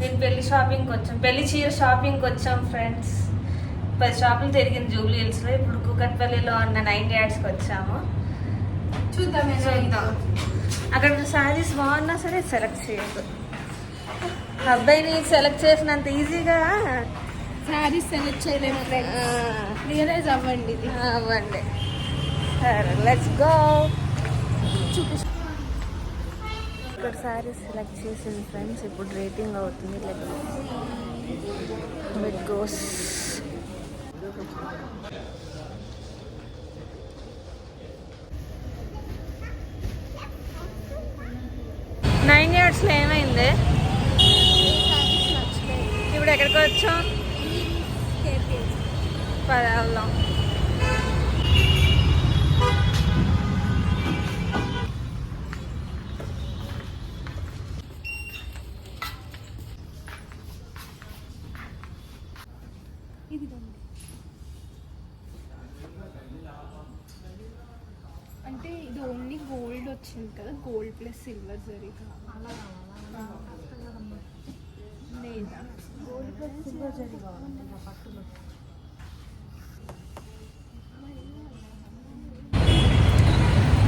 నేను పెళ్లి షాపింగ్కి వచ్చాం, పెళ్లి చీర షాపింగ్కి వచ్చాం ఫ్రెండ్స్. 10 షాపులు తిరిగింది జూబ్లీ హిల్స్లో. ఇప్పుడు కూకట్పల్లిలో ఉన్న 9 యార్డ్స్కి వచ్చాము. చూద్దాం. అక్కడ శారీస్ బాగున్నా సరే సెలెక్ట్ చేయదు. అబ్బాయిని సెలెక్ట్ చేసినంత ఈజీగా శారీస్ సెలెక్ట్ చేయలేము ఫ్రెండ్స్. రియలైజ్ అవ్వండి. సరే లెట్స్ గో. ఇక్కడ శారీస్ సెలెక్ట్ చేసింది ఫ్రెండ్స్. ఇప్పుడు రేటింగ్ అవుతుంది. It goes. నైన్ యార్డ్స్లో ఏమైంది? ఇప్పుడు ఎక్కడికి వచ్చాం? వెళ్దాం. అంటే ఇది ఓన్లీ గోల్డ్ వచ్చింది కదా, గోల్డ్ ప్లస్ సిల్వర్ జరీ లేదా గోల్డ్ ప్లస్ సిల్వర్ జరీ కావాలండి.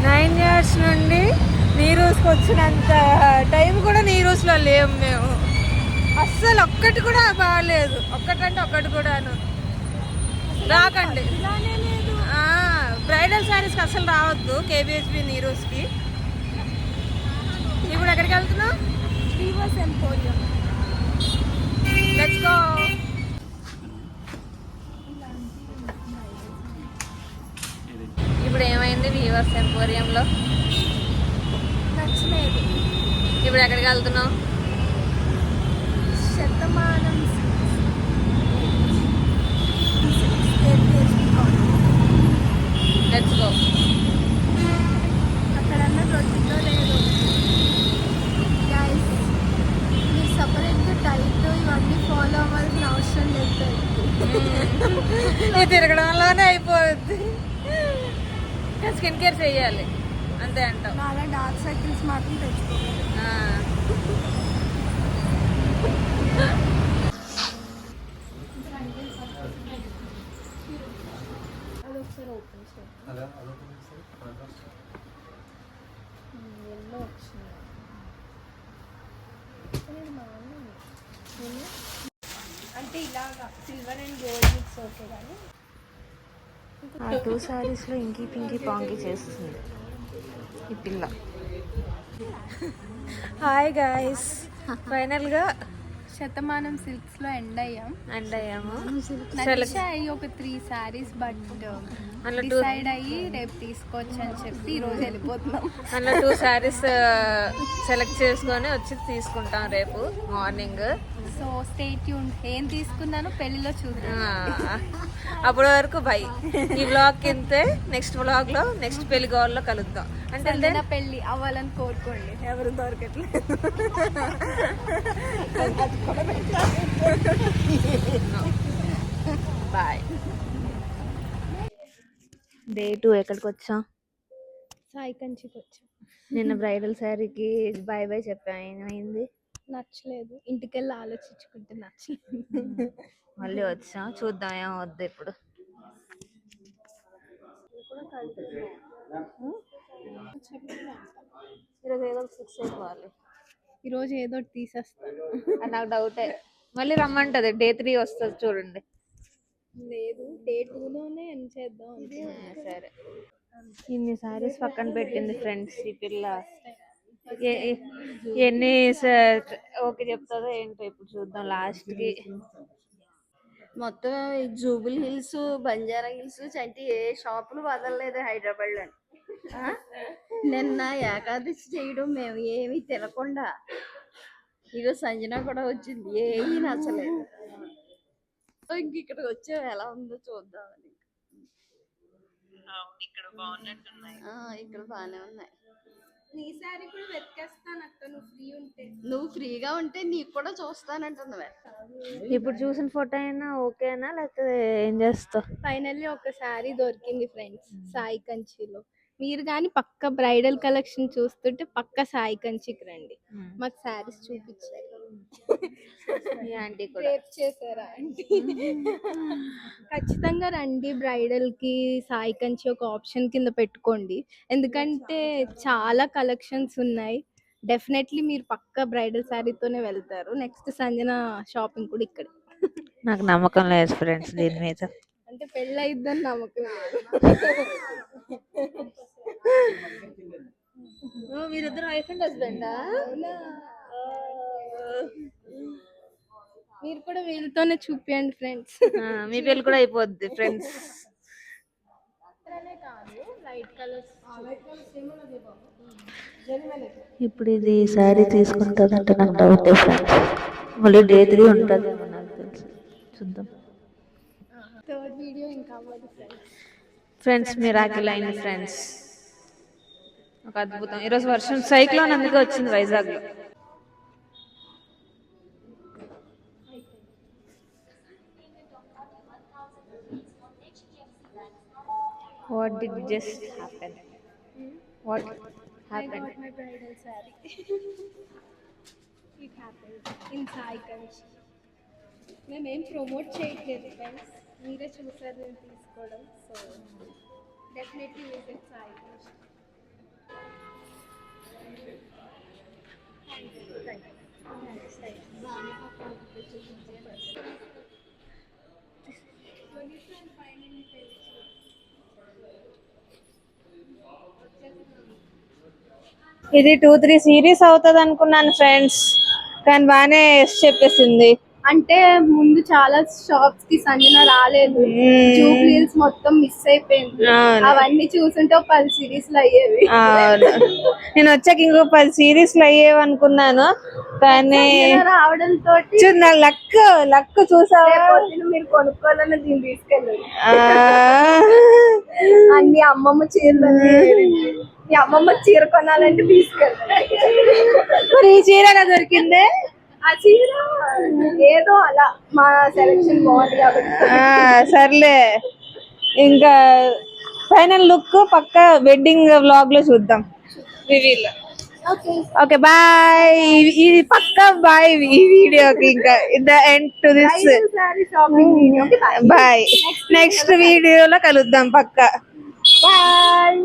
9 యార్డ్స్ నుండి నీరూస్కి వచ్చినంత టైం కూడా నీరూస్లో లేము మేము. అస్సలు ఒక్కటి కూడా బాగాలేదు. ఒక్కటంటే ఒక్కటి కూడాను రాకండి. బ్రైడల్ శారీస్కి అసలు రావద్దు కేబిహెచ్బి నీరూస్కి. ఇప్పుడు ఎక్కడికి వెళ్తున్నావు? Weavers emporium. Let's go. ఇప్పుడు ఏమైంది వీవర్స్ ఎంపోరియంలో? నచ్చలేదు. ఇప్పుడు ఎక్కడికి వెళ్తున్నావు? శతమానం. Let's go. అక్కడన్నా దొరికిందో లేదు. గైస్, మీరు సపరేట్గా డైట్ ఇవన్నీ ఫాలో అవ్వాల్సిన అవసరం లేదు. ఇది తిరగడం వల్లనే అయిపోద్ది. స్కిన్ కేర్ చేయాలి అంతే అంటావు. చాలా డార్క్ సర్కిల్స్ మాత్రం తెచ్చుకోవాలి. అదొకసారి ఓపెన్ చేయాలి. ఎల్లో వచ్చింది. అంటే ఇలాగా silver and gold mix okay కానీ ఆ 2 శారీస్లో ఇంకీ పింకీ పాంకీ చేస్తుంది ఈ పిల్ల. హాయ్ గాయస్, ఫైనల్గా శతమానం సిల్క్స్లో ఎండ్ అయ్యాము. నచ్చాయి ఒక 3 శారీస్, బట్ డిసైడ్ అయ్యి రేపు తీసుకోవచ్చు అని చెప్పి ఈరోజు వెళ్ళిపోతున్నాం. అందులో 2 శారీస్ సెలెక్ట్ చేసుకొని వచ్చి తీసుకుంటాం రేపు మార్నింగ్. So stay tune. ఏం తీసుకున్నాను పెళ్లిలో చూద్దాం. అప్పటి వరకు బై. ఈ వ్లాగ్ కింతే నెక్స్ట్ వ్లాగ్లో నెక్స్ట్ పెళ్లి గోల్లో కలుద్దాం. అంటే నా పెళ్లి అవ్వాలని కోరుకోండి. ఎవరు దొరకట్లేదు. బాయ్. డే 2 ఎక్కడికి వచ్చాం? సాయి కంచికి వచ్చాం. నిన్న బ్రైడల్ శారీకి బాయ్ బాయ్ చెప్పాను. ఏమైంది? నచ్చలేదు. ఇంటికెళ్ళి ఆలోచించుకుంటే నచ్చలేదు. మళ్ళీ వచ్చాం. చూద్దాం ఏమవుద్ది ఇప్పుడు. ఈరోజు ఏదో ఫిక్స్ అయిపోవాలి. ఈరోజు ఏదో తీసేస్తాను. నాకు డౌటే. మళ్ళీ రమ్మంటది. డే 3 వస్తుంది చూడండి. లేదు, డే 2లోనే ఏం చేద్దాం. సరే. ఇన్ని సారీస్ పక్కన పెట్టింది ఫ్రెండ్స్ ఈ పిల్ల. ఎన్ని ఓకే చెప్తుందో ఏంటో ఇప్పుడు చూద్దాం లాస్ట్కి. మొత్తం జూబిలీ హిల్స్, బంజారా హిల్స్, చంటి ఏ షాపులు వదలలేదు హైదరాబాద్లో. నిన్న ఏకాదశి చేయడం మేము ఏమీ తినకుండా. ఇగో సంజన కూడా వచ్చింది, ఏమీ నచ్చలేదు. ఇంక ఇక్కడికి వచ్చా ఎలా ఉందో చూద్దామని. ఇక్కడ బాగున్నట్టున్నాయి. ఇక్కడ బాగానే ఉన్నాయి. నీ సారీ కూడా వెతికేస్తాను అక్క, నువ్వు ఫ్రీ ఉంటే. నువ్వు ఫ్రీగా ఉంటే నీకు కూడా చూస్తానంటున్నావే. ఇప్పుడు చూసిన ఫోటో అయినా ఓకేనా లేకపోతే ఏం చేస్తావు? ఫైనల్లీ ఒక సారీ దొరికింది ఫ్రెండ్స్ సాయి కంచిలో. మీరు కానీ పక్క బ్రైడల్ కలెక్షన్ చూస్తుంటే పక్క సాయి కంచికి రండి. మాకు శారీస్ చూపించారు. ఈ ఆంటీ కూడా రేప్ చేశారా ఆంటీ? ఖచ్చితంగా రండి, బ్రైడల్ కి సాయి కంచి ఒక ఆప్షన్ కింద పెట్టుకోండి, ఎందుకంటే చాలా కలెక్షన్స్ ఉన్నాయి. డెఫినెట్లీ మీరు పక్క బ్రైడల్ శారీతోనే వెళ్తారు. నెక్స్ట్ సంజన షాపింగ్ కూడా ఇక్కడ. నాకు నమ్మకం లేదు ఫ్రెండ్స్ దీని మీద. అంటే పెళ్ళి అయిద్దని నమ్మకం లేదు. మీరిద్దరు వైఫ్ అండ్ హస్బెండా? మీరు కూడా వీళ్ళతోనే చూపియండి ఫ్రెండ్స్. మీ పెళ్ళి కూడా అయిపోద్ది ఫ్రెండ్స్. లైట్ కలర్స్ ఇప్పుడు ఇది శారీ తీసుకుంటుందంటే నాకు డౌట్ ఫ్రెండ్స్. మళ్ళీ డే 3 ఉంటుందేమో నాకు తెలిసి. చూద్దాం. థర్డ్ వీడియో ఇంకా అవ్వదు ఫ్రెండ్స్ మిరాకిల్ అయింది ఫ్రెండ్స్. ఒక అద్భుతం. ఈరోజు వర్షం సైక్లోన్ అందుకే వచ్చింది వైజాగ్లో. What did just happen? What happened? my bridal saree. It happened in Sai Kanchi. మేమేం ప్రమోట్ చేయట్లేదు ఫ్రెండ్స్, మీరే చూసారు నేను తీసుకోవడం. So definitely visit Sai Kanchi. ఇది 2-3 సిరీస్ అవుతుంది అనుకున్నాను ఫ్రెండ్స్, కానీ బాగానే చెప్పేసింది. అంటే ముందు చాలా షాప్స్ కి సంజన రాలేదు, జూబ్లీస్ మొత్తం మిస్ అయిపోయింది. అవన్నీ చూసుంటే 10 సిరీస్లు అయ్యేవి. నేను వచ్చాక ఇంకో 10 సిరీస్లు అయ్యేవి అనుకున్నాను, కానీ రావడంతో నా లక్ చూసావా? మీరు కొనుక్కోవాలని దీన్ని తీసుకెళ్ళి అన్ని అమ్మమ్మ చీరలు, మీ అమ్మమ్మ చీర కొనాలంటే తీసుకెళ్ళి. మరి ఈ చీర ఎలా దొరికిందే? ఆ చీర ఏదో అలా మా సెలక్షన్ బాగుంది కాబట్టి. సర్లే, ఇంకా ఫైనల్ లుక్ పక్క వెడ్డింగ్ వ్లాగ్ లో చూద్దాం, రివీల్. Okay bye. ఇది పక్కా బాయ్ ఈ వీడియోకి. ఇంకా the end to this boy. Next వీడియోలో కలుద్దాం పక్కా. బాయ్.